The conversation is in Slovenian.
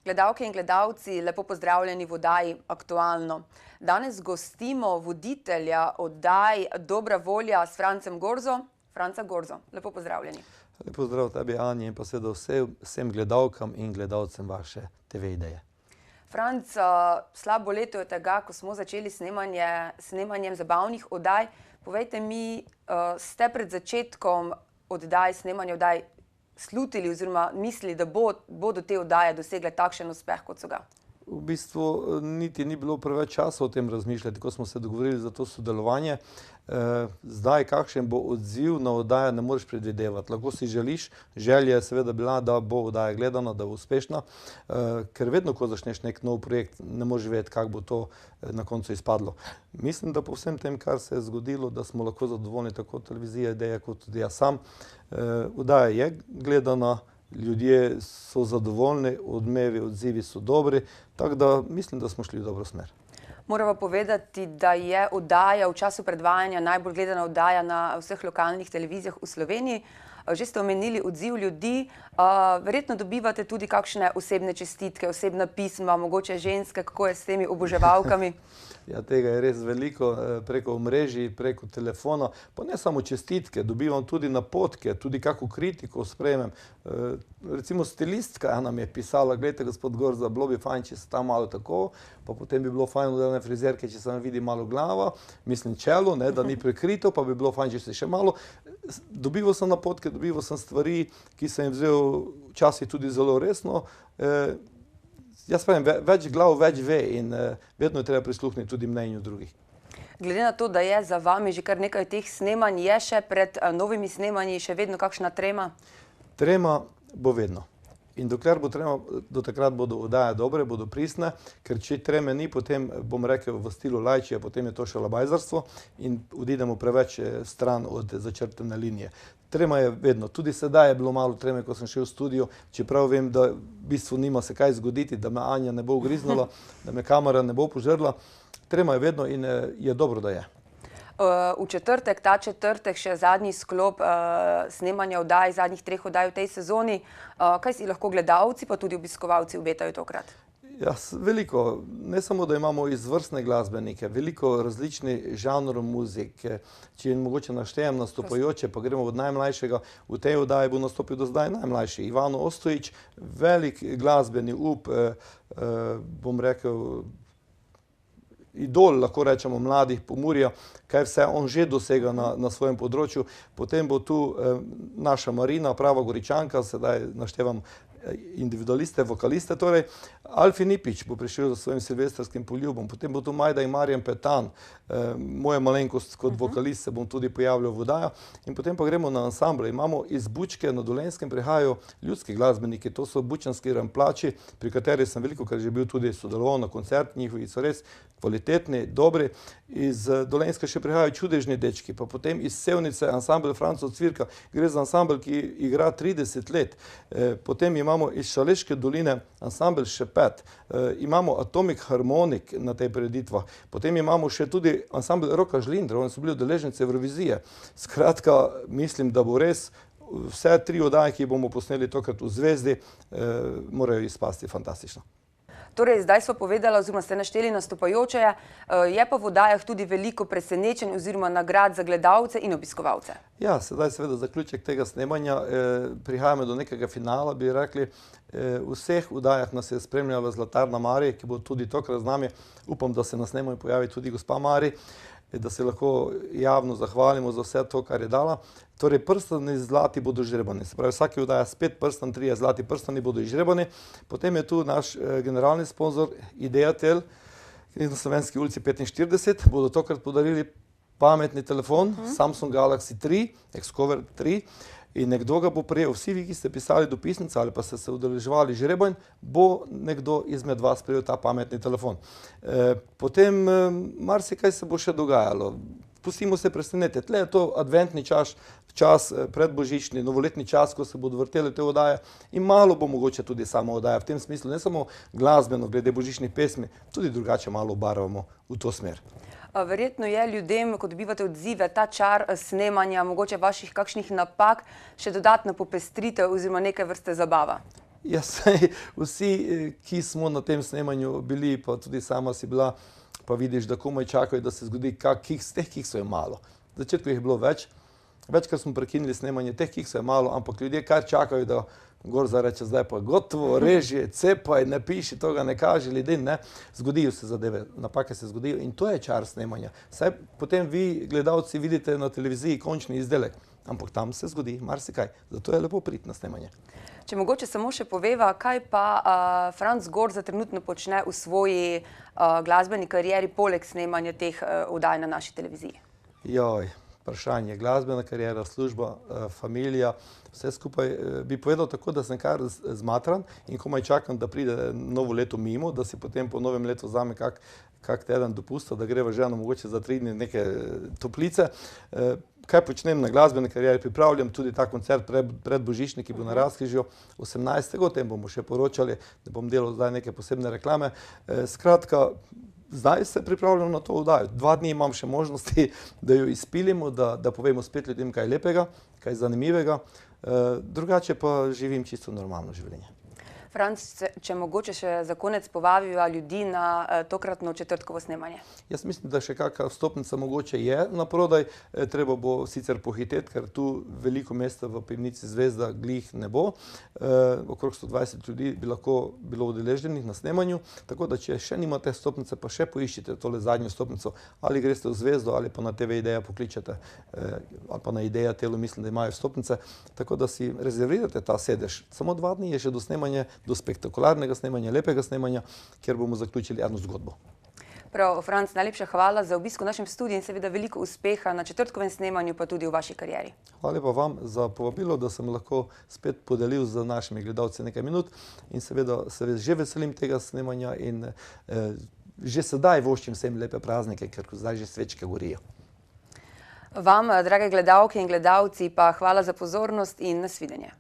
Gledalke in gledalci, lepo pozdravljeni v oddaji Aktualno. Danes gostimo voditelja oddaj Dobra volja s Francem Gorzo. Franca Gorzo, lepo pozdravljeni. Lepo zdrav tebi, Anja, in pa seveda vsem gledalkam in gledalcem vaše TV ideje. Franc, slabo leto je tega, ko smo začeli snemanjem zabavnih oddaj. Povejte mi, ste pred začetkom snemanja oddaj slutili oziroma mislili, da bodo te oddaje dosegle takšen uspeh, kot so ga? V bistvu niti ni bilo preveč časa o tem razmišljati, ko smo se dogovorili za to sodelovanje. Zdaj, kakšen bo odziv na oddajo, ne moreš predvidevati. Lahko si želiš, želja je seveda bila, da bo oddaja gledana, da bo uspešna, ker vedno, ko začneš nek nov projekt, ne moreš vedeti, kako bo to na koncu izpadlo. Mislim, da po vsem tem, kar se je zgodilo, da smo lahko zadovoljni tako televizija Ideja, kot tudi jaz sam. Oddaja je gledana, ljudje so zadovoljni, odmevi, odzivi so dobri, tako da mislim, da smo šli v dobro smer. Moramo povedati, da je oddaja v času predvajanja najbolj gledana oddaja na vseh lokalnih televizijah v Sloveniji. Že ste omenili odziv ljudi, verjetno dobivate tudi kakšne osebne čestitke, osebna pisma, mogoče ženske, kako je s temi oboževalkami? Ja, tega je res veliko, preko omrežij, preko telefona, pa ne samo čestitke, dobivam tudi napotke, tudi kako kritiko sprejmem. Recimo stilistka nam je pisala, gledajte, gospod Gorza, bilo bi fajn, če se tam malo tako, pa potem bi bilo fajn od ene frizerke, če se nam vidi malo glava, mislim čelo, da ni prekrito, pa bi bilo fajn, če se še malo. Dobival sem napotke, dobival sem stvari, ki sem jim vzel včasih tudi zelo resno. Jaz pravim, več glav več ve in vedno je treba prisluhniti tudi mnenju drugih. Glede na to, da je za vami že kar nekaj teh snemanj, je še pred novimi snemanji še vedno kakšna trema? Trema bo vedno. In dokler bo trema, do takrat bodo oddaje dobre, bodo pristne, ker če treme ni, potem bom rekel v stilu Lajčija, potem je to šalabajzarstvo in odidemo preveč stran od začrtane linije. Trema je vedno. Tudi sedaj je bilo malo treme, ko sem šel v studio, čeprav vem, da v bistvu nima se kaj zgoditi, da me Anja ne bo ugriznila, da me kamera ne bo požrla. Trema je vedno in je dobro, da je. V četrtek, ta četrtek, še zadnji sklop snemanja oddaj, zadnjih 3 oddaj v tej sezoni. Kaj si lahko gledalci, pa tudi obiskovalci obetajo tokrat? Ja, veliko. Ne samo, da imamo izvrstne glasbenike, veliko različnih žanrov muzike. Če mogoče naštejem nastopajoče, pa gremo od najmlajšega. V tej oddaji bo nastopil do zdaj najmlajši. Ivano Ostojić, velik glasbeni up, bom rekel, idol, lahko rečemo, mladih Pomurja, kaj vse on že dosega na svojem področju. Potem bo tu naša Marina, prava Goričanka, sedaj naštevam individualiste, vokaliste, torej Alfi Nipič bo prišel za svojim silvestrskim poljubom, potem bo tu Majda in Marjan Petan, moja malenkost kot vokalist se bom tudi pojavljal v oddaji, in potem pa gremo na ansamble. Imamo iz Bučke, na Dolenjskem prihajajo ljudski glasbeniki, to so bučanski ramplači, pri kateri sem veliko krat že bil tudi sodeloval na koncert, njihovi so res kvalitetni, dobri. Iz Dolenjska še prihajajo čudežni dečki, pa potem iz Sevnice ansambel Francov Cvirka, gre za ansambel, ki igra 30 let. Potem imamo iz Šaleške doline ansambel Šepet, imamo Atomic Harmonic na tej prireditvah, potem imamo še tudi ansambel Roka Žlindra, oni so bili udeleženci Evrovizije. Skratka, mislim, da bo res vse 3 oddaje, ki bomo posneli tokrat v Zvezdi, morajo izpasti fantastično. Torej, zdaj smo povedali, oziroma ste našteli nastopajoče, je pa v oddajah tudi veliko presenečenj oziroma nagrad za gledalce in obiskovalce. Ja, sedaj seveda zaključek tega snemanja, prihajamo do nekega finala, bi rekli. V vseh oddajah nas je spremljala Zlatarna Mari, ki bo tudi tokrat z nami. Upam, da se na snemanju pojavi tudi gospa Mari, da se lahko javno zahvalimo za vse to, kar je dala. Torej, prstani zlati bodo izžrebani. Se pravi, vsaki oddaja spet prstan, 3 zlati prstani bodo izžrebani. Potem je tu naš generalni sponzor Ideatel, na Slovenski ulici 45. Bodo tokrat podarili pametni telefon Samsung Galaxy 3, Xcover 3. In nekdo ga bo prejel. Vsi vi, ki ste pisali dopisnice ali pa ste se udeleževali žrebanj, bo nekdo izmed vas prejel ta pametni telefon. Potem marsikaj se bo še dogajalo. Pustimo se presenetiti. Tle je to adventni čas, predbožični, novoletni čas, ko se bodo vrtele te oddaje, in malo bo mogoče tudi sama oddaja. V tem smislu ne samo glasbeno, glede božičnih pesmi, tudi drugače malo obarvamo v to smer. Verjetno je ljudem, ko dobivate odzive, ta čar snemanja, mogoče vaših kakšnih napak, še dodatna popestritev oziroma neke vrste zabava. Vsi, ki smo na tem snemanju bili, pa tudi sama si bila, pa vidiš, da komaj čakajo, da se zgodi kak kiks. Teh kiksov je malo. V začetku jih je bilo več. Večkrat smo prekinili snemanje, teh kiksov je malo, ampak ljudje kar čakajo, da Gorza reče, zdaj pa gotovo, reži, cepaj, ne piši, toga ne kaži ljudem, ne. Zgodijo se zadeve, napake se zgodijo in to je čar snemanja. Saj potem vi, gledalci, vidite na televiziji končni izdelek, ampak tam se zgodi marsikaj. Zato je lepo priti na snemanje. Če mogoče samo še poveva, kaj pa Franc Gorza trenutno počne v svoji glasbeni karieri poleg snemanja teh oddaj na naši televiziji? Vprašanje, glasbena kariera, služba, familija, vse skupaj bi povedal tako, da sem kar zmatran in komaj čakam, da pride novo leto mimo, da si potem po novem letu vzame kak teden dopusta, da greva ženo mogoče za 3 dni neke toplice. Kaj počnem na glasbeni karieri? Pripravljam tudi ta koncert pred Božični, ki bo na Razkrižju 18. O tem bomo še poročali, da bom delal zdaj neke posebne reklame. Skratka, zdaj se pripravljam na to oddajo. 2 dni imam še možnosti, da jo izpilimo, da povemo spet ljudem kaj lepega, kaj zanimivega. Drugače pa živim čisto normalno življenje. Franc, če mogoče še za konec povabiva ljudi na tokratno četrtkovo snemanje. Jaz mislim, da še kakšna vstopnica mogoče je naprodaj. Treba bo sicer pohiteti, ker tu veliko mesta v pivnici Zvezda glih ne bo. Okrog 120 ljudi bi lahko bilo udeleženih na snemanju, tako da če še nimate vstopnice, pa še poiščite tole zadnjo vstopnico. Ali greste v Zvezdo, ali pa na TV Ideja pokličete, ali pa na Ideja Telo, mislim, da imajo vstopnice, tako da si rezervirate ta sedež. Samo 2 dni je še do snemanja, do spektakularnega snemanja, lepega snemanja, kjer bomo zaključili eno zgodbo. Prav, Franc, najlepša hvala za obisk v našem studiu in seveda veliko uspeha na četrtkovem snemanju, pa tudi v vaši karieri. Hvala lepa vam za povabilo, da sem lahko spet podelil z našimi gledalci nekaj minut in seveda se že veselim tega snemanja in že sedaj voščim vsem lepe praznike, ker zdaj že svečke gorijo. Vam, drage gledalke in gledalci, pa hvala za pozornost in nasvidenje.